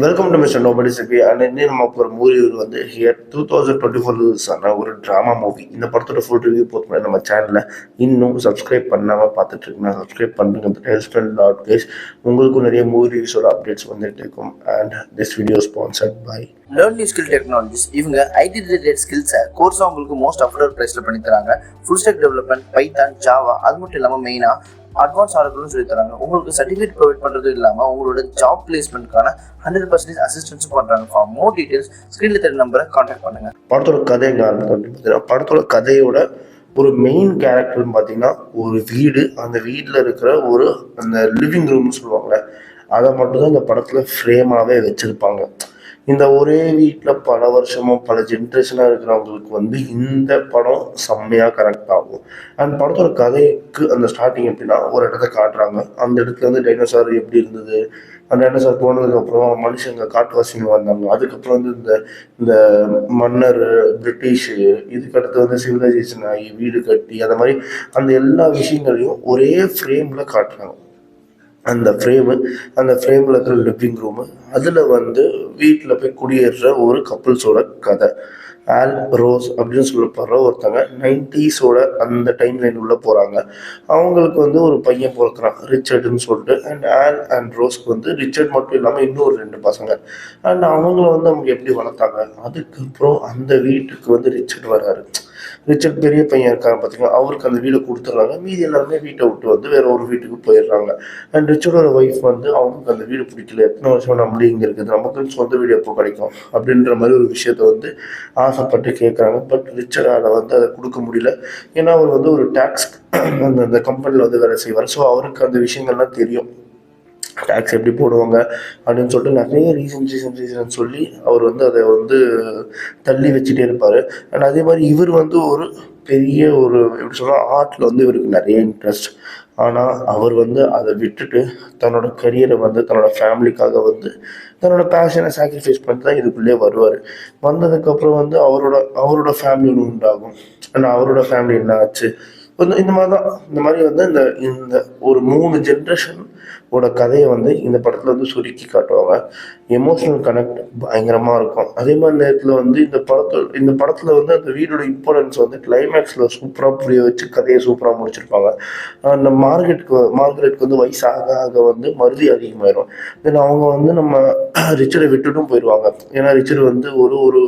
Welcome to mister nobody சிபி and இன்னும் நம்ம ஒரு மூவி வந்து ஹியர் 2024 ரிலீஸ் ஆன ஒரு ட்ராமா மூவி. இந்த படத்தோட ஃபுல் ரிவ்யூ போட்டு நம்ம சேனலில் இன்னும் சப்ஸ்கிரைப் பண்ணாமல் பார்த்துட்டு இருக்குன்னா சப்ஸ்கிரைப் பண்ணுங்க. ஹெல்ஸ்டன் டாட் கேஸ் உங்களுக்கும் நிறைய மூவி ரிவ்யூஸோட அப்டேட்ஸ் வந்துட்டு இருக்கும். And this video sponsored by learn new skill technologies. இவங்க ஐடி ரிலேட்டட் ஸ்கில்ஸை கோர்ஸாக உங்களுக்கு மோஸ்ட் அஃபோர்டபுள் ப்ரைஸில் பண்ணி தராங்க. Full stack development, Python, Java, அது மட்டும் இல்லாமல் மெயினாக அட்வான்ஸ் ஆர்டர்களும் சொல்லி தராங்க. உங்களுக்கு சர்டிஃபிகேட் ப்ரொவைட் பண்ணுறது இல்லாமல் உங்களோட ஜாப் பிளேஸ்மெண்ட்கான 100% அசிஸ்டன்ஸும் பண்ணுறாங்க. ஃபார் மோர் டீட்டெயில்ஸ் ஸ்க்ரீனில் தெரிய நம்பரை கான்டாக்ட் பண்ணுங்கள். படத்தோட கதை எங்கே ஆரம்பிக்கும்? படத்தோட கதையோட ஒரு மெயின் கேரக்டர்னு பார்த்தீங்கன்னா ஒரு வீடு, அந்த வீட்டில் இருக்கிற ஒரு அந்த லிவிங் ரூம்னு சொல்லுவாங்கள்ல, அதை மட்டும்தான் இந்த படத்தில் ஃப்ரேமாகவே வச்சுருப்பாங்க. இந்த ஒரே வீட்டில் பல வருஷமும் பல ஜென்ரேஷனாக இருக்கிறவங்களுக்கு வந்து இந்த படம் செம்மையாக கரெக்ட் ஆகும். அண்ட் படத்தோட கதைக்கு அந்த ஸ்டார்டிங் எப்படின்னா, ஒரு இடத்த காட்டுறாங்க. அந்த இடத்துல வந்து டைனோசார் எப்படி இருந்தது, அந்த டைனோசார் போனதுக்கப்புறம் மனுஷங்க காட்டுவாசிங்க வந்தாங்க, அதுக்கப்புறம் வந்து இந்த இந்த மன்னர் பிரிட்டிஷு, இதுக்கடுத்து வந்து சிவிலைசேஷன் ஆகி வீடு கட்டி அந்த மாதிரி அந்த எல்லா விஷயங்களையும் ஒரே ஃப்ரேமில் காட்டுறாங்க. அந்த ஃப்ரேமில் இருக்கிற லிவிங் ரூமு, அதில் வந்து வீட்டில் போய் குடியேறுற ஒரு கப்புள்ஸோட கதை. ஆல் ரோஸ் அப்படின்னு சொல்லப்படுற ஒருத்தங்க 90s அந்த டைம் லைன் உள்ள போகிறாங்க. அவங்களுக்கு வந்து ஒரு பையன் பிறக்கிறான், ரிச்சர்டுன்னு சொல்லிட்டு. அண்ட் ஆல் அண்ட் ரோஸ்க்கு வந்து ரிச்சர்ட் மட்டும் இல்லாமல் இன்னும் ஒரு 2 பசங்க. அண்ட் அவங்கள வந்து அவங்க எப்படி வளர்த்தாங்க, அதுக்கப்புறம் அந்த வீட்டுக்கு வந்து ரிச்சர்ட் வராரு. ரிச்சர்ட் பெரிய பையன் இருக்காங்க பார்த்தீங்கன்னா, அவருக்கு அந்த வீடை கொடுத்துட்றாங்க. மீதி எல்லாருமே வீட்டை விட்டு வந்து வேற ஒரு வீட்டுக்கு போயிடுறாங்க. அண்ட் ரிச்சர்டோட ஒய்ஃப் வந்து அவங்களுக்கு அந்த வீடு பிடிக்கல, எத்தனை வருஷம் நம்மளே இங்கே இருக்குது, நமக்கு சொந்த வீடு எப்போ கிடைக்கும் அப்படின்ற மாதிரி ஒரு விஷயத்த வந்து ஆசைப்பட்டு கேட்குறாங்க. பட் ரிச்சர்டால் வந்து அதை கொடுக்க முடியல. ஏன்னா அவர் வந்து ஒரு டேக்ஸ் அந்த கம்பெனியில் வந்து வேலை செய்வார். ஸோ அவருக்கு அந்த விஷயங்கள்லாம் தெரியும், டேக்ஸ் எப்படி போடுவாங்க அப்படின்னு சொல்லிட்டு நிறைய ரீசன் சொல்லி அவர் வந்து அதை வந்து தள்ளி வச்சுட்டே இருப்பார். அண்ட் அதே மாதிரி இவர் வந்து ஒரு பெரிய ஒரு எப்படி சொல்ல, ஆர்ட்டில் வந்து இவருக்கு நிறைய இன்ட்ரெஸ்ட். ஆனால் அவர் வந்து அதை விட்டுட்டு தன்னோட கரியரை வந்து தன்னோட ஃபேமிலிக்காக வந்து தன்னோட பேஷனை சாக்ரிஃபைஸ் பண்ணிட்டு தான் இதுக்குள்ளே வருவார். வந்ததுக்கப்புறம் வந்து அவரோட ஃபேமிலி ஒன்று உண்டாகும். ஆனால் அவரோட ஃபேமிலி என்ன ஆச்சு, இந்த மாதிரி தான். இந்த மாதிரி வந்து இந்த இந்த ஒரு 3 ஜென்ரேஷன் கதையை வந்து இந்த படத்தில் வந்து சுருக்கி காட்டுவாங்க. எமோஷனல் கனெக்ட் பயங்கரமாக இருக்கும். அதே மாதிரி நேரத்தில் வந்து இந்த படத்தில் வந்து அந்த வீடோட இம்பார்ட்டன்ஸ் வந்து கிளைமேக்ஸில் சூப்பராக புரிய வச்சு கதையை சூப்பராக முடிச்சிருப்பாங்க. அந்த மார்கரெட்க்கு வந்து வயசு ஆக ஆக வந்து மருதி அதிகமாயிடும். தென் அவங்க வந்து நம்ம ரிச்சர்டை விட்டுட்டும் போயிடுவாங்க. ஏன்னா ரிச்சர்ட் வந்து ஒரு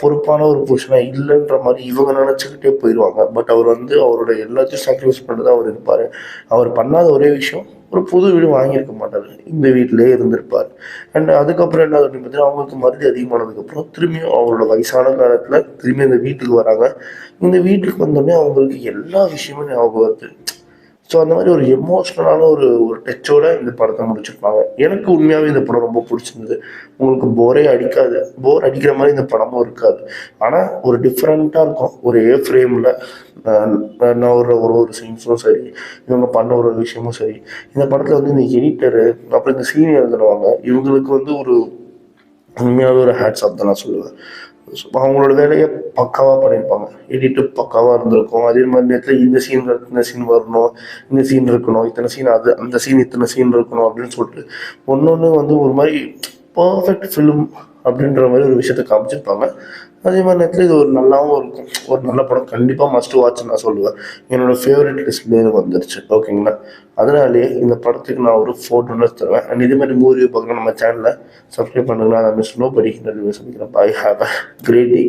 பொறுப்பான ஒரு புருஷனாக இல்லைன்ற மாதிரி இவங்க நினச்சிக்கிட்டே போயிடுவாங்க. பட் அவர் வந்து அவரோட எல்லாத்தையும் சாக்ரிஃபைஸ் பண்ணிட்டு தான் அவர் இருப்பார். அவர் பண்ணாத ஒரே விஷயம், ஒரு புது வீடு வாங்கியிருக்க மாட்டார், இந்த வீட்டிலே இருந்திருப்பார். அண்ட் அதுக்கப்புறம் என்ன அப்படின்னு பார்த்தீங்கன்னா, அவங்களுக்கு மருதி அதிகமானதுக்கப்புறம் திரும்பியும் அவரோட வயசான காலத்தில் திரும்பி இந்த வீட்டுக்கு வராங்க. இந்த வீட்டுக்கு வந்தோடனே அவங்களுக்கு எல்லா விஷயமும் ஞாபகம் வருது. ஸோ அந்த மாதிரி ஒரு எமோஷ்னலான ஒரு டச்சோட இந்த படத்தை முடிச்சிருப்பாங்க. எனக்கு உண்மையாகவே இந்த படம் ரொம்ப பிடிச்சிருந்தது. உங்களுக்கு போர் அடிக்கிற மாதிரி இந்த படமும் இருக்காது. ஆனால் ஒரு டிஃப்ரெண்ட்டாக இருக்கும். ஒரு ஃப்ரேமில் நான் ஒரு சீன்ஸும் சரி, இவங்க பண்ண ஒரு விஷயமும் சரி. இந்த படத்தில் வந்து இந்த எடிட்டரு அப்புறம் இந்த சீனியர் எழுதுனவங்க, இவங்களுக்கு வந்து ஒரு உண்மையாகவே ஒரு ஹேட்ஸ் ஆஃப் தான் நான் சொல்லுவேன். அவங்களோட வேலையை பக்காவாக பண்ணியிருப்பாங்க. எடிட்டு பக்காவாக இருந்திருக்கும். அதே மாதிரி நேரத்தில் இந்த சீன் வரணும், இந்த சீன் இருக்கணும், இத்தனை சீன், அந்த சீன் இத்தனை சீன் இருக்கணும் அப்படின்னு சொல்லிட்டு ஒன்று வந்து ஒரு மாதிரி பர்ஃபெக்ட் ஃபிலிம் அப்படின்ற மாதிரி ஒரு விஷயத்த காமிச்சிருப்பாங்க. அதே மாதிரி நேரத்தில் இது ஒரு நல்லாவும் இருக்கும். ஒரு நல்ல படம், கண்டிப்பாக மஸ்ட் வாட்ச் நான் சொல்லுவேன். என்னோட ஃபேவரட் லிஸ்ட்லேயே வந்துருச்சு. ஓகேங்களா? அதனாலேயே இந்த படத்துக்கு நான் ஒரு 4 டோனர்ஸ் தருவேன். அண்ட் இதே மாதிரி மூவி பார்க்கணும் நம்ம சேனலில் சப்ஸ்கிரைப் பண்ணுங்கன்னா, அதை மிஸ் நோபடி சந்திக்கிறேன். Bye, have a great day.